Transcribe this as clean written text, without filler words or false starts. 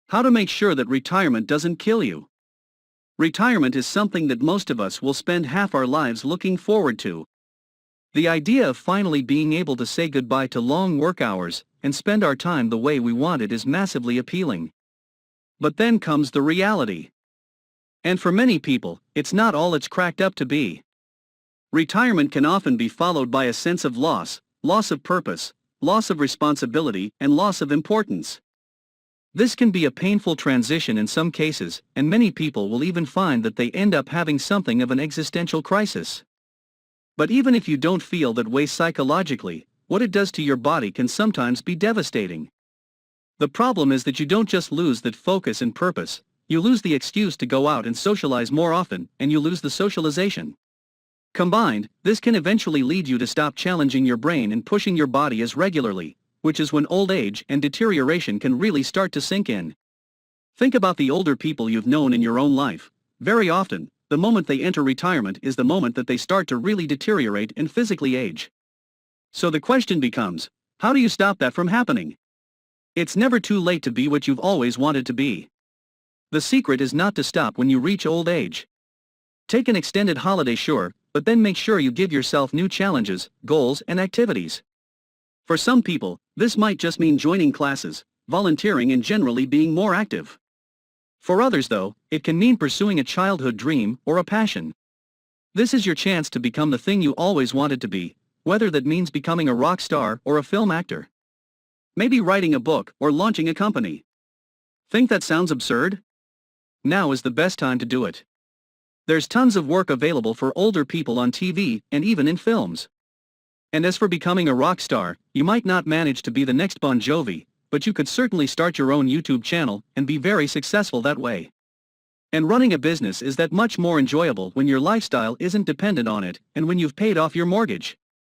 How to make sure that retirement doesn't kill you. Retirement is something that most of us will spend half our lives looking forward to. The idea of finally being able to say goodbye to long work hours and spend our time the way we want it is massively appealing. But then comes the reality. And for many people, it's not all it's cracked up to be. Retirement can often be followed by a sense of loss of purpose, loss of responsibility, and loss of importance. This can be a painful transition in some cases, and many people will even find that they end up having something of an existential crisis. But even if you don't feel that way psychologically, what it does to your body can sometimes be devastating. The problem is that you don't just lose that focus and purpose, you lose the excuse to go out and socialize more often, and you lose the socialization. Combined, this can eventually lead you to stop challenging your brain and pushing your body as regularly, which is when old age and deterioration can really start to sink in. Think about the older people you've known in your own life. Very often, the moment they enter retirement is the moment that they start to really deteriorate and physically age. So the question becomes, how do you stop that from happening? It's never too late to be what you've always wanted to be. The secret is not to stop when you reach old age. Take an extended holiday, sure, but then make sure you give yourself new challenges, goals, and activities. For some people, this might just mean joining classes, volunteering, and generally being more active. For others, though, it can mean pursuing a childhood dream or a passion. This is your chance to become the thing you always wanted to be, whether that means becoming a rock star or a film actor. Maybe writing a book or launching a company. Think that sounds absurd? Now is the best time to do it. There's tons of work available for older people on TV and even in films. And as for becoming a rock star, you might not manage to be the next Bon Jovi, but you could certainly start your own YouTube channel and be very successful that way. And running a business is that much more enjoyable when your lifestyle isn't dependent on it and when you've paid off your mortgage.